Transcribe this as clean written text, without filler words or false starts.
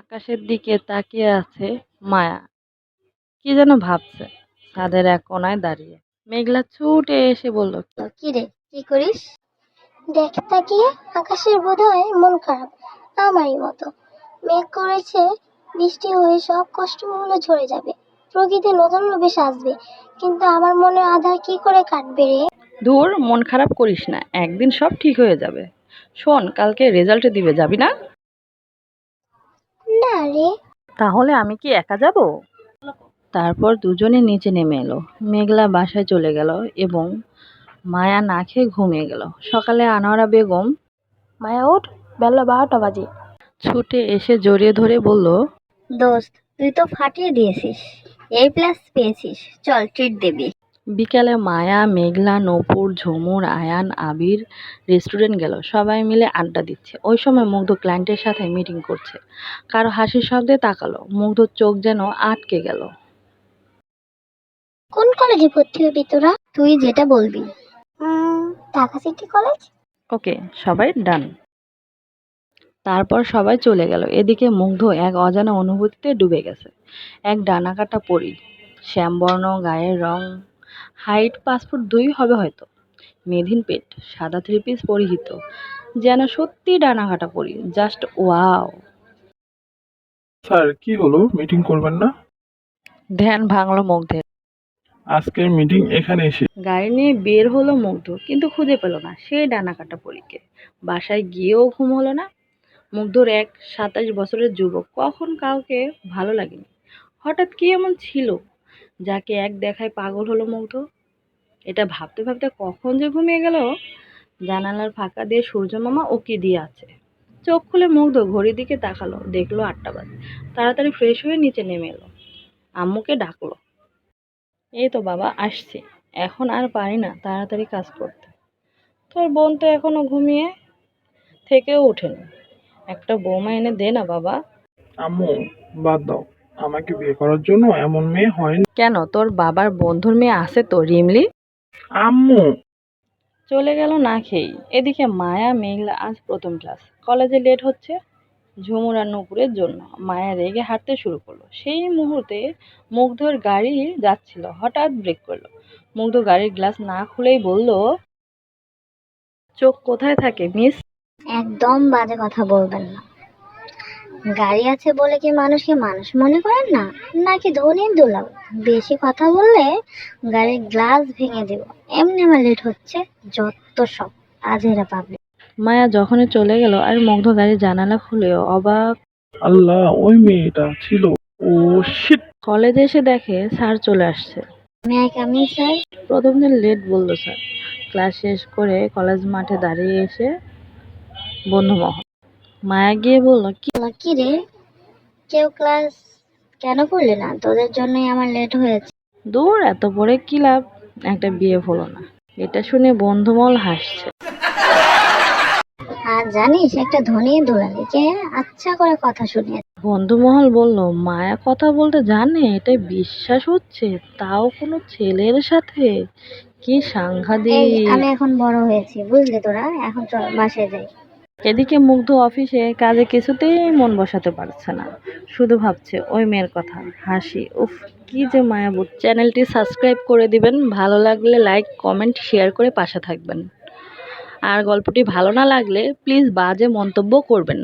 আকাশের দিকে তাকিয়ে আছে মায়া। কি যেন ভাবছে ছাদের এক কোনায় দাঁড়িয়ে। মেঘলা ছুটে এসে বলল, কি রে, কি করিস? দেখ তাকিয়ে, আকাশের বোধহয় মন খারাপ, আমারই মতো। মেঘ করেছে, বৃষ্টি হয়ে সব কষ্টগুলো ঝরে যাবে, প্রকৃতি নতুন রূপে সাজবে, কিন্তু আমার মনের আধার কি করে কাটবে রে? ধুর, মন খারাপ করিস না, একদিন সব ঠিক হয়ে যাবে। শোন, কালকে রেজাল্ট দিবে, যাবি না? না রে। তাহলে আমি কি একা যাব? তারপর দুজনে নিচে নেমে এলো। মেঘলা বাসায় চলে গেল এবং মায়া না খেয়ে ঘুমিয়ে গেল। সকালে আনোয়ারা বেগম, মায়া ওঠ, বেলা 12টা বাজে। ছুটে এসে জড়িয়ে ধরে বলল, দোস্ত, তুই তো ফাটিয়ে দিয়েছিস, A+ পেয়েছিস, চল ট্রিট দিবি। বিকালে মায়া, মেঘলা, নূপুর, ঝুমুর, আয়ান, আবির রেস্টুরেন্ট গেল। সবাই মিলে আড্ডা দিচ্ছে। ওই সময় মুগ্ধ ক্লায়েন্টের সাথে মিটিং করছে। কারো হাসির শব্দে তাকালো। মুগ্ধর চোখ যেন আটকে গেল। কোন কলেজে ভর্তি হবি তোরা? তুই যেটা বলবি। Dhaka city college. ওকে, সবাই ডান। তারপর সবাই চলে গেল। এদিকে মুগ্ধ এক অজানা অনুভূতিতে ডুবে গেছে। এক ডানাকাটা পরী, শ্যামবর্ণ গায়ের রং, হাইট 5 ফুট 2 হবে হয়তো, মেধিন পেট, সাদা 3 পিস পরিহিত, যেন সত্যি ডানাকাটা পরী। Just wow. স্যার, কি হলো? মিটিং করবেন না? ধ্যান ভাঙলো মুগ্ধের। আজকের মিটিং এখানে এসে। গাড়ি নিয়ে বের হলো মুগ্ধ, কিন্তু খুঁজে পেল না সেই ডানাকাটা পরীকে। বাসায় গিয়েও ঘুম হলো না। মুগ্ধর এক 27 বছরের যুবক কখন কাউকে ভালো লাগেনি। হঠাৎ কি এমন ছিল যাকে এক দেখায় পাগল হলো মুগ্ধ? এটা ভাবতে ভাবতে কখন যে ঘুমিয়ে গেল। জানালার ফাঁকা দিয়ে সূর্য মামা উকি দিয়ে আছে। চোখ খুলে মুগ্ধ ঘড়ির দিকে তাকালো, দেখলো 8টা বাজে। তাড়াতাড়ি ফ্রেশ হয়ে নিচে নেমে এলো। আম্মুকে ডাকলো, এই তো বাবা আসছি, এখন আর পারি না তাড়াতাড়ি কাজ করতে। তোর বোন তো এখনো ঘুমিয়ে থেকেও ওঠেনি, একটা বৌমা এনে দে না বাবা। আম্মু, বাদ দাও, আমাকে বিয়ে করার জন্য এমন মেয়ে হয়নি। কেন, তোর বাবার বন্ধুর মেয়ে আছে তো, রিমলি। আম্মু। চলে গেল না খেয়েই। এদিকে মায়া, মেঘলা আজ প্রথম ক্লাস, কলেজে লেট হচ্ছে ঝুমুর আর নূপুরের জন্য। মায়া রেগে হাঁটতে শুরু করলো। সেই মুহূর্তে মুগ্ধর গাড়ি যাচ্ছিল, হঠাৎ ব্রেক করলো। মুগ্ধ গাড়ির গ্লাস না খুলেই বলল, চোখ কোথায় থাকে মিস? একদম বাজে কথা বলবেন না। গাড়ি আছে বলে কি মানুষকে মানুষ মনে করেন না, নাকি ধনী দুলাল? বেশি কথা বললে গাড়ির গ্লাস ভেঙে দেব। এমনি আমার লেট হচ্ছে, যত সব আজেরা পাবলিক। মায়া যখনই চলে গেল আর মুগ্ধ গাড়ির জানালা খুলে অবাক। আল্লাহ, ওই মেয়েটা ছিল। Oh shit. কলেজে এসে দেখে স্যার চলে আসছে। May I come in sir? প্রথম দিন লেট বললো স্যার। ক্লাস শেষ করে কলেজ মাঠে দাঁড়িয়ে এসে বন্ধুমহল। মায়া গিয়ে বলল, কি রে, কেউ ক্লাস কেন করলি না? তোদের জন্যই আমার লেট হয়েছে। দূর, এত পড়ে কি লাভ, একটা বিয়ে হলো না। এটা শুনে বন্ধুমহল হাসছে। আর জানিস, একটা ধনী দুলালিকে আচ্ছা করে কথা শুনিয়ে। বন্ধুমহল বলল, মায়া কথা বলতে জানে, এটাই বিশ্বাস হচ্ছে, তাও কোনো ছেলের সাথে? কি এই, সাংঘাতিক। আমি এখন বড় হয়েছি, বুঝলি তোরা, এখন চল বাসায় যাই। এদিকে মুগ্ধ অফিসে কাজে কিছুতেই মন বসাতে পারছে না, শুধু ভাবছে ওই মেয়ের কথা। হাসি, উফ, কি যে মায়াবু। চ্যানেলটি সাবস্ক্রাইব করে দিবেন, ভালো লাগলে লাইক, কমেন্ট, শেয়ার করে পাশে থাকবেন। আর গল্পটি ভালো না লাগলে প্লিজ বাজে মন্তব্য করবেন না।